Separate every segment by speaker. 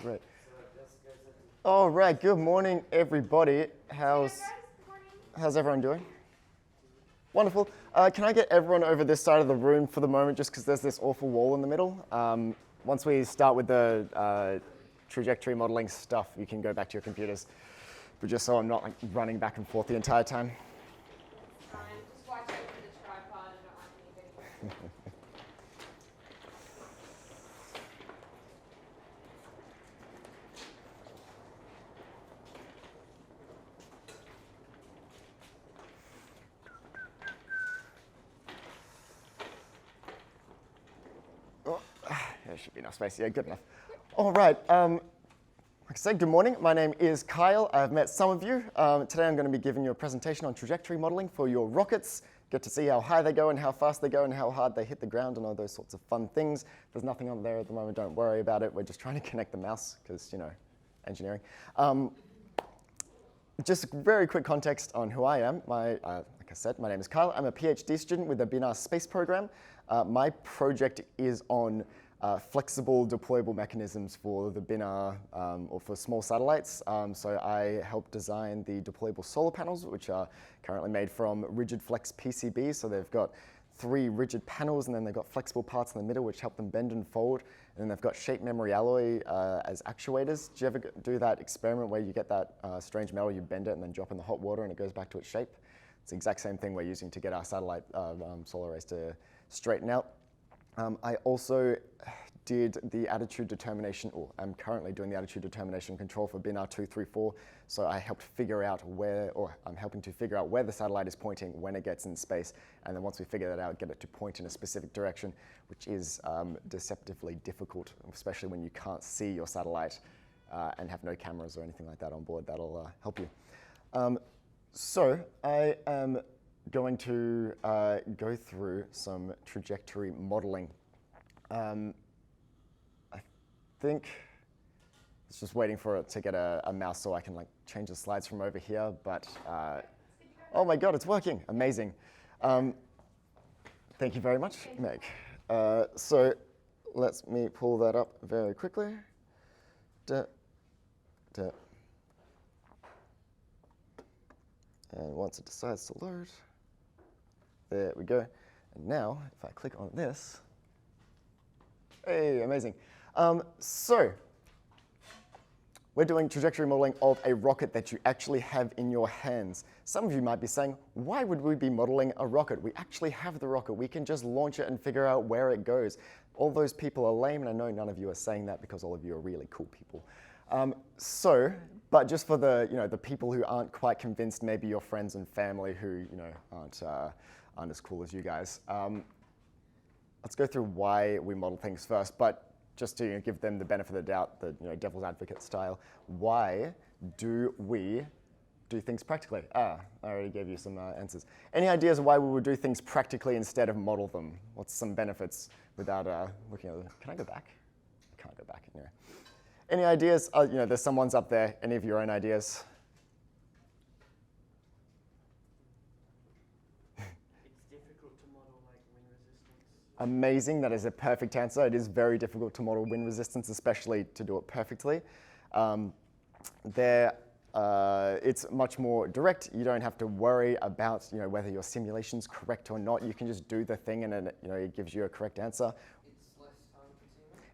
Speaker 1: Great. All right, good morning, everybody. How's everyone doing? Wonderful. Can I get everyone over this side of the room for the moment, just because there's this awful wall in the middle? Once we start with the trajectory modeling stuff, you can go back to your computers. But just so I'm not running back and forth the entire time.
Speaker 2: Just watch out for the tripod. I don't want anything.
Speaker 1: There should be enough space. Yeah, good enough. All right. Like I said, good morning. My name is Kyle. I've met some of you. Today I'm going to be giving you a presentation on trajectory modeling for your rockets. Get to see how high they go and how fast they go and how hard they hit the ground and all those sorts of fun things. There's nothing on there at the moment. Don't worry about it. We're just trying to connect the mouse because, you know, engineering. Just very quick context on who I am. Like I said, my name is Kyle. I'm a PhD student with the Binar Space Program. My project is on flexible deployable mechanisms for the Binar or for small satellites. So I helped design the deployable solar panels, which are currently made from rigid flex PCBs. So they've got 3 rigid panels, and then they've got flexible parts in the middle, which help them bend and fold. And then they've got shape memory alloy as actuators. Do you ever do that experiment where you get that strange metal, you bend it, and then drop in the hot water, and it goes back to its shape? It's the exact same thing we're using to get our satellite solar arrays to straighten out. I also did the attitude determination, or I'm currently doing the attitude determination control for Binar 234. So I helped figure out where, or I'm helping to figure out where the satellite is pointing when it gets in space. And then once we figure that out, get it to point in a specific direction, which is deceptively difficult, especially when you can't see your satellite and have no cameras or anything like that on board. That'll help you. So I am going to go through some trajectory modeling. I think it's just waiting for it to get a mouse so I can like change the slides from over here, but oh my God, it's working, amazing. Thank you very much, Meg. So let me pull that up very quickly. And once it decides to load, there we go. And now, if I click on this, hey, amazing. So we're doing trajectory modeling of a rocket that you actually have in your hands. Some of you might be saying, why would we be modeling a rocket? We actually have the rocket. We can just launch it and figure out where it goes. All those people are lame, and I know none of you are saying that because all of you are really cool people. But just for the, the people who aren't quite convinced, maybe your friends and family who, aren't as cool as you guys. Let's go through why we model things first, but just to give them the benefit of the doubt, the devil's advocate style. Why do we do things practically? I already gave you some answers. Any ideas of why we would do things practically instead of model them? What's some benefits without looking at them? Can I go back? I can't go back. Anyway. Any ideas? There's some ones up there. Any of your own ideas?
Speaker 3: It's difficult to model like wind resistance.
Speaker 1: Amazing. That is a perfect answer. It is very difficult to model wind resistance, especially to do it perfectly. It's much more direct. You don't have to worry about whether your simulation's correct or not. You can just do the thing, and then it gives you a correct answer.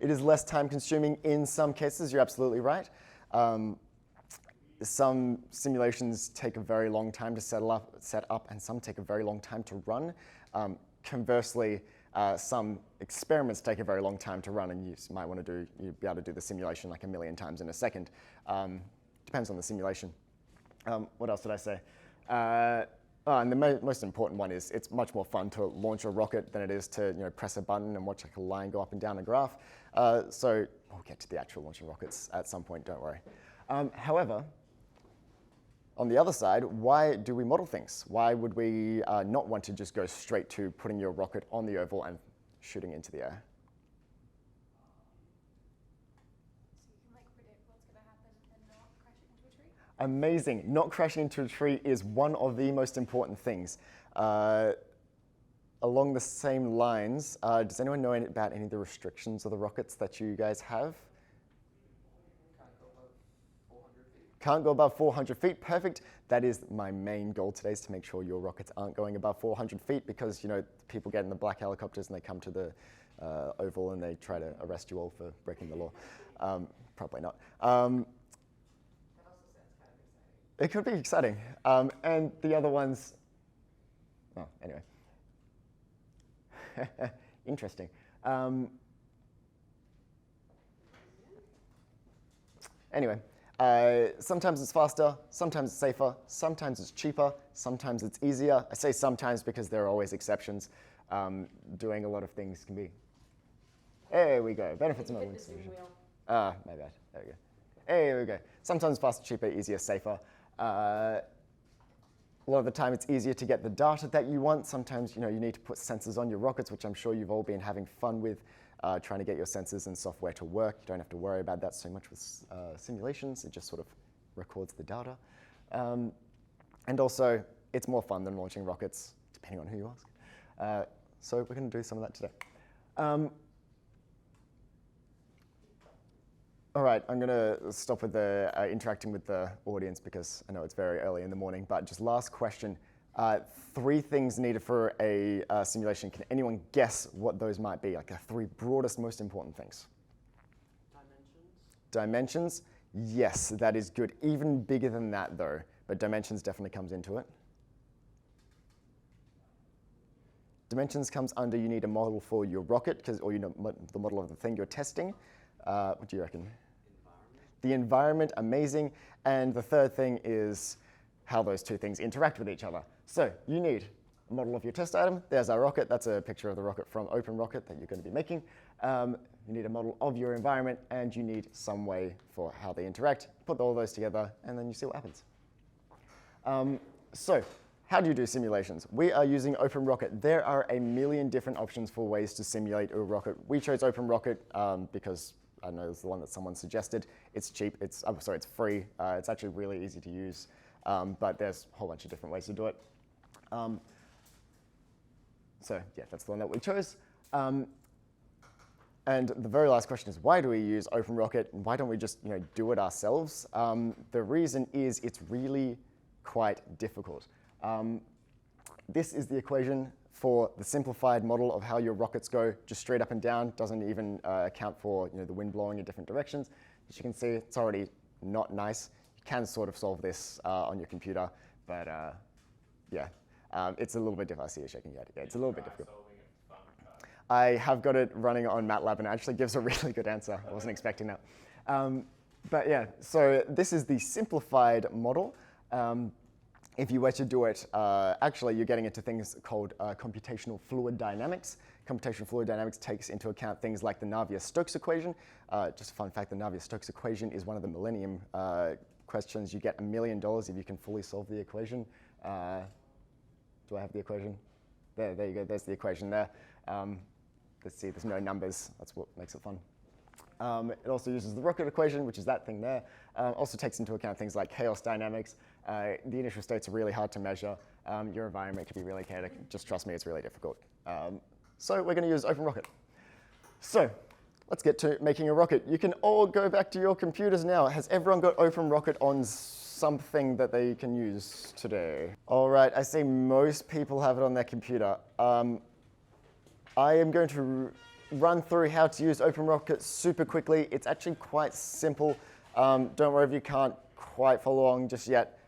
Speaker 1: It is less time consuming in some cases. You're absolutely right. Some simulations take a very long time to set up, and some take a very long time to run. Conversely, some experiments take a very long time to run, and you might want to you'd be able to do the simulation like 1,000,000 times in a second. Depends on the simulation. What else did I say? And the most important one is it's much more fun to launch a rocket than it is to press a button and watch like a line go up and down a graph. So we'll get to the actual launching rockets at some point, don't worry. However, on the other side, why do we model things? Why would we not want to just go straight to putting your rocket on the oval and shooting into the air?
Speaker 2: So you can like predict what's going to happen and not crash it into a tree?
Speaker 1: Amazing. Not crashing into a tree is one of the most important things. Along the same lines, does anyone know about any of the restrictions of the rockets that you guys have? Can't go above 400 feet, perfect. That is my main goal today, is to make sure your rockets aren't going above 400 feet because, you know, people get in the black helicopters and they come to the oval and they try to arrest you all for breaking the law. Probably not. It could be exciting. And the other ones, oh, anyway. Interesting. Anyway, sometimes it's faster, sometimes it's safer, sometimes it's cheaper, sometimes it's easier. I say sometimes because there are always exceptions. Doing a lot of things can be. There we go. Benefits of modeling solution. My bad. There we go. There we go. Sometimes faster, cheaper, easier, safer. A lot of the time it's easier to get the data that you want. Sometimes, you know, you need to put sensors on your rockets, which I'm sure you've all been having fun with, trying to get your sensors and software to work. You don't have to worry about that so much with simulations. It just sort of records the data. And also, it's more fun than launching rockets, depending on who you ask. So we're going to do some of that today. All right, I'm going to stop with the interacting with the audience because I know it's very early in the morning, but just last question. 3 things needed for a simulation. Can anyone guess what those might be? Like the 3 broadest, most important things.
Speaker 3: Dimensions?
Speaker 1: Dimensions? Yes, that is good. Even bigger than that, though, but dimensions definitely comes into it. Dimensions comes under you need a model for your rocket, or you know, the model of the thing you're testing. What do you reckon?
Speaker 3: Environment.
Speaker 1: The environment, amazing. And the third thing is how those 2 things interact with each other. So you need a model of your test item. There's our rocket. That's a picture of the rocket from OpenRocket that you're going to be making. You need a model of your environment, and you need some way for how they interact. Put all those together, and then you see what happens. So how do you do simulations? We are using OpenRocket. There are a million different options for ways to simulate a rocket. We chose OpenRocket because I know it's the one that someone suggested. It's cheap. It's free. It's actually really easy to use, but there's a whole bunch of different ways to do it. So yeah, that's the one that we chose. And the very last question is, why do we use OpenRocket? Why don't we just do it ourselves? The reason is it's really quite difficult. This is the equation for the simplified model of how your rockets go, just straight up and down, doesn't even account for the wind blowing in different directions. As you can see, it's already not nice. You can sort of solve this on your computer, but yeah, it's a little bit difficult. I see you shaking your head. Yeah, it's a little bit difficult. I have got it running on MATLAB, and it actually gives a really good answer. I wasn't expecting that. But yeah, so this is the simplified model. If you were to do it, actually you're getting into things called computational fluid dynamics. Computational fluid dynamics takes into account things like the Navier-Stokes equation. Just a fun fact, the Navier-Stokes equation is one of the millennium questions. You get $1 million if you can fully solve the equation. Do I have the equation? There you go, there's the equation there. Let's see, there's no numbers. That's what makes it fun. It also uses the rocket equation, which is that thing there. Also takes into account things like chaos dynamics. The initial states are really hard to measure. Your environment can be really chaotic. Just trust me, it's really difficult. So we're going to use OpenRocket. So let's get to making a rocket. You can all go back to your computers now. Has everyone got OpenRocket on something that they can use today? All right, I see most people have it on their computer. I am going to run through how to use OpenRocket super quickly. It's actually quite simple. Don't worry if you can't quite follow along just yet.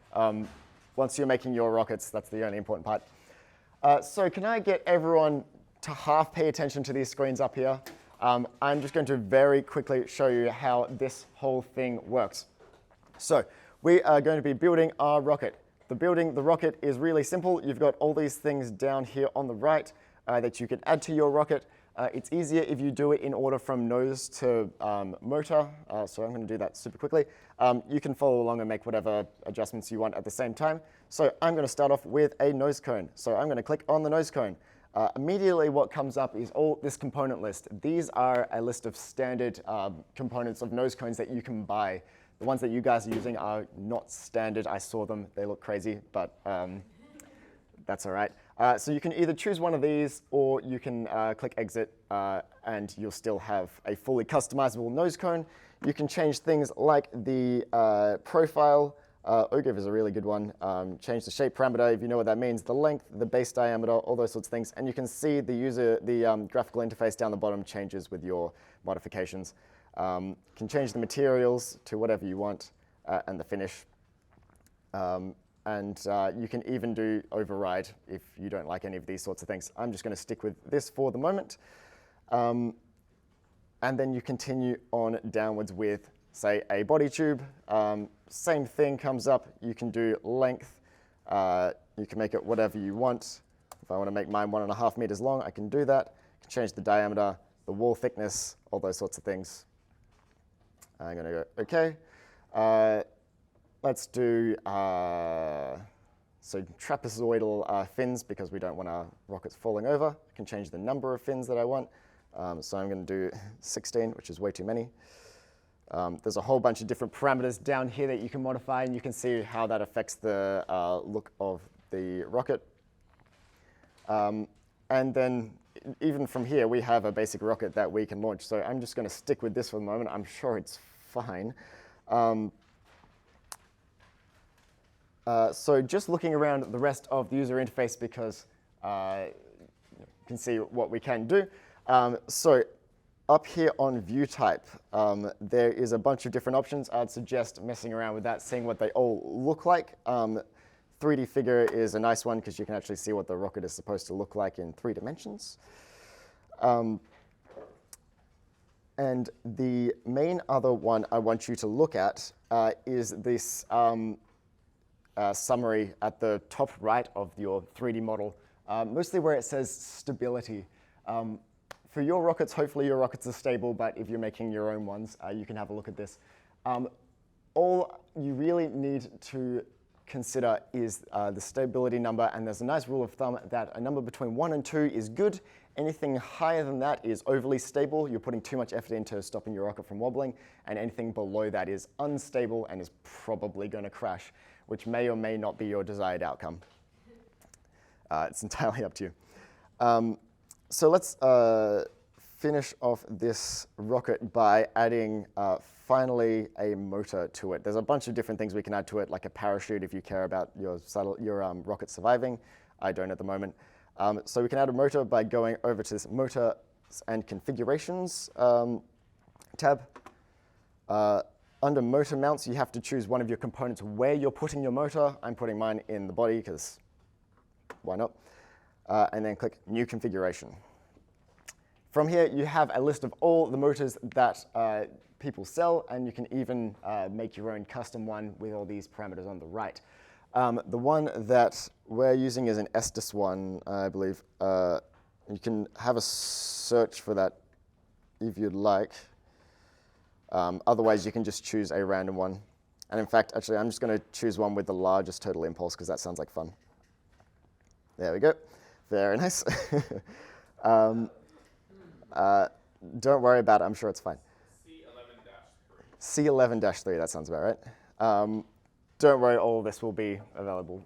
Speaker 1: Once you're making your rockets, that's the only important part. So can I get everyone to half pay attention to these screens up here? I'm just going to very quickly show you how this whole thing works. So we are going to be building our rocket. Building the rocket is really simple. You've got all these things down here on the right that you can add to your rocket. It's easier if you do it in order from nose to motor, so I'm going to do that super quickly. You can follow along and make whatever adjustments you want at the same time. So I'm going to start off with a nose cone. So I'm going to click on the nose cone. Immediately what comes up is all this component list. These are a list of standard components of nose cones that you can buy. The ones that you guys are using are not standard. I saw them. They look crazy, but that's all right. So you can either choose one of these, or you can click exit, and you'll still have a fully customizable nose cone. You can change things like the profile. OGIF is a really good one. Change the shape parameter, if you know what that means, the length, the base diameter, all those sorts of things. And you can see the graphical interface down the bottom changes with your modifications. You can change the materials to whatever you want, and the finish. And you can even do override if you don't like any of these sorts of things. I'm just going to stick with this for the moment. And then you continue on downwards with, say, a body tube. Same thing comes up. You can do length. You can make it whatever you want. If I want to make mine 1.5 meters long, I can do that. I can change the diameter, the wall thickness, all those sorts of things. I'm going to go OK. Let's do so trapezoidal fins, because we don't want our rockets falling over. I can change the number of fins that I want. So I'm going to do 16, which is way too many. There's a whole bunch of different parameters down here that you can modify, and you can see how that affects the look of the rocket. And then even from here, we have a basic rocket that we can launch. So I'm just going to stick with this for the moment. I'm sure it's fine. So just looking around the rest of the user interface, because you can see what we can do. So up here on view type, there is a bunch of different options. I'd suggest messing around with that, seeing what they all look like. 3D figure is a nice one, because you can actually see what the rocket is supposed to look like in 3 dimensions. And the main other one I want you to look at is this summary at the top right of your 3D model, mostly where it says stability. For your rockets, hopefully your rockets are stable, but if you're making your own ones, you can have a look at this. All you really need to consider is the stability number, and there's a nice rule of thumb that a number between 1 and 2 is good. Anything higher than that is overly stable. You're putting too much effort into stopping your rocket from wobbling, and anything below that is unstable and is probably going to crash, which may or may not be your desired outcome. It's entirely up to you. So let's finish off this rocket by adding finally a motor to it. There's a bunch of different things we can add to it, like a parachute if you care about your rocket surviving. I don't at the moment. So we can add a motor by going over to this Motor and Configurations tab. Under Motor Mounts, you have to choose one of your components where you're putting your motor. I'm putting mine in the body, because why not? And then click New Configuration. From here, you have a list of all the motors that people sell, and you can even make your own custom one with all these parameters on the right. The one that we're using is an Estes one, I believe. You can have a search for that if you'd like. Otherwise, you can just choose a random one. And in fact, actually, I'm just going to choose one with the largest total impulse, because that sounds like fun. There we go. Very nice. Don't worry about it. I'm sure it's fine. C11-3. C11-3, that sounds about right. Don't worry, all of this will be available.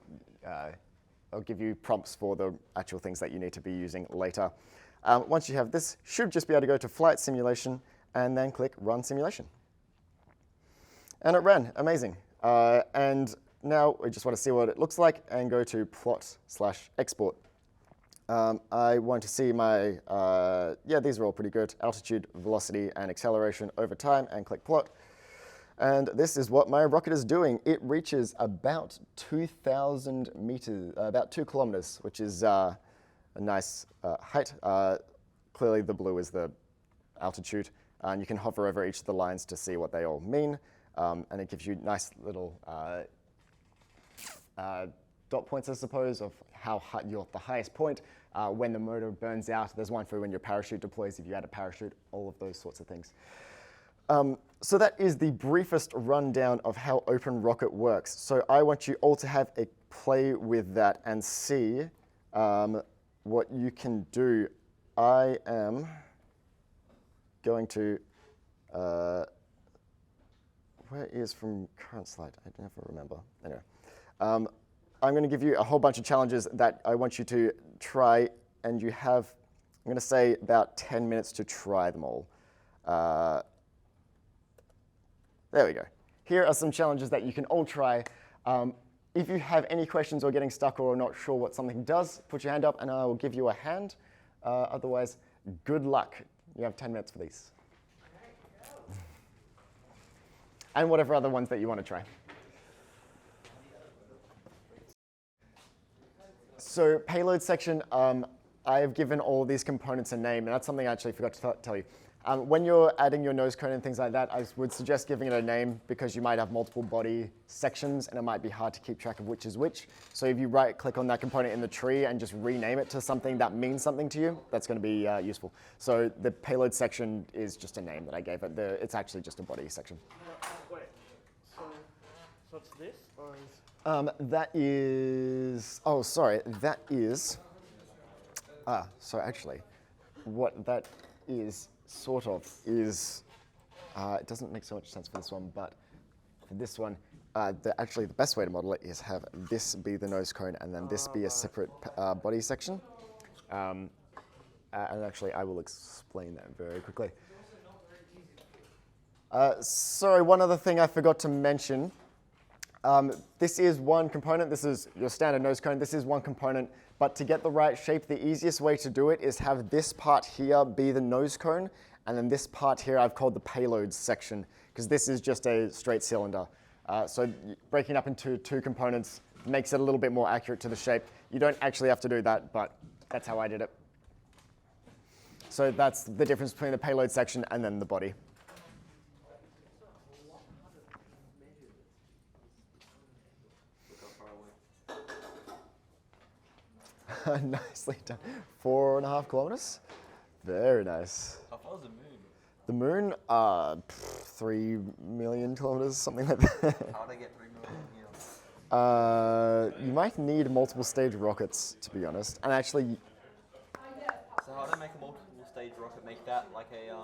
Speaker 1: I'll give you prompts for the actual things that you need to be using later. Once you have this, should just be able to go to Flight Simulation and then click Run Simulation. And it ran. Amazing. And now we just want to see what it looks like and go to Plot/Export. I want to see my, yeah, these are all pretty good. Altitude, velocity, and acceleration over time, and click Plot. And this is what my rocket is doing. It reaches about 2,000 meters, about 2 kilometers, which is a nice height. Clearly the blue is the altitude. And you can hover over each of the lines to see what they all mean. And it gives you nice little dot points, I suppose, of how high you're at the highest point. When the motor burns out, there's one for when your parachute deploys, if you add a parachute, all of those sorts of things. So that is the briefest rundown of how Open Rocket works. So I want you all to have a play with that and see what you can do. I am going to, where is from current slide? I never remember. Anyway. I'm going to give you a whole bunch of challenges that I want you to try, and you have, I'm going to say, about 10 minutes to try them all. There we go. Here are some challenges that you can all try. If you have any questions or getting stuck or not sure what something does, put your hand up and I will give you a hand. Otherwise, good luck. You have 10 minutes for these. And whatever other ones that you want to try. So payload section, I have given all these components a name, and that's something I actually forgot to tell you. When you're adding your nose cone and things like that, I would suggest giving it a name because you might have multiple body sections and it might be hard to keep track of which is which. So if you right-click on that component in the tree and just rename it to something that means something to you, that's going to be useful. So the payload section is just a name that I gave it. It's actually just a body section.
Speaker 3: Wait, so it's this, or is...
Speaker 1: That is, oh, sorry, that is, so actually, what that is, sort of, is, it doesn't make so much sense for this one, but for this one, actually the best way to model it is have this be the nose cone and then this be a separate body section. And actually, I will explain that very quickly. Sorry, one other thing I forgot to mention. This is one component. This is your standard nose cone. This is one component. But to get the right shape, the easiest way to do it is have this part here be the nose cone, and then this part here I've called the payloads section, because this is just a straight cylinder. So breaking up into two components makes it a little bit more accurate to the shape. You don't actually have to do that, but that's how I did it. So that's the difference between the payload section and then the body. Nicely done. 4.5 kilometers. Very nice.
Speaker 4: How far is the moon?
Speaker 1: The moon, 3 million kilometers, something like that.
Speaker 4: How would I get 3 million here?
Speaker 1: You might need multiple stage rockets, to be honest. And actually,
Speaker 4: So how do I make a multiple stage rocket? Make that like a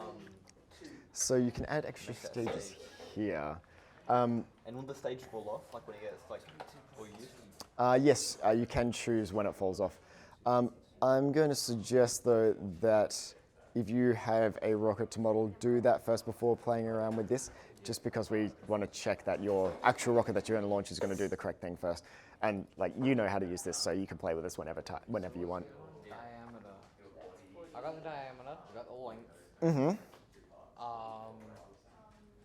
Speaker 1: so you can add extra
Speaker 4: Make that
Speaker 1: stages
Speaker 4: stage.
Speaker 1: here.
Speaker 4: and will the stage fall off like when it gets like 4 years?
Speaker 1: Yes, you can choose when it falls off. I'm going to suggest, though, that if you have a rocket to model, do that first before playing around with this, just because we want to check that your actual rocket that you're going to launch is going to do the correct thing first. And like you know how to use this, so you can play with this whenever you want.
Speaker 5: Diameter. I got the diameter, I got the length.
Speaker 1: Mm-hmm.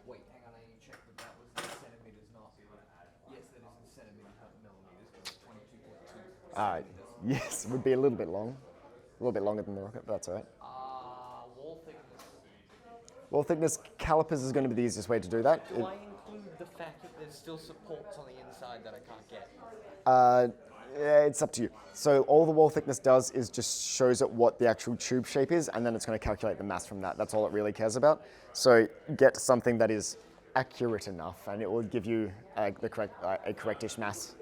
Speaker 5: Wait, hang on, I need to check that that was in centimeters, not... Yes, that is in centimeters, not millimeters, because 22.2.
Speaker 1: Yes, it would be a little bit long. A little bit longer than the rocket, but that's all right.
Speaker 5: Wall thickness.
Speaker 1: Wall thickness, calipers is going to be the easiest way to do that.
Speaker 5: Do I include the fact that there's still supports on the inside that I can't get?
Speaker 1: Yeah, it's up to you. So all the wall thickness does is just shows it what the actual tube shape is, and then it's going to calculate the mass from that. That's all it really cares about. So get something that is accurate enough, and it will give you a correct-ish mass.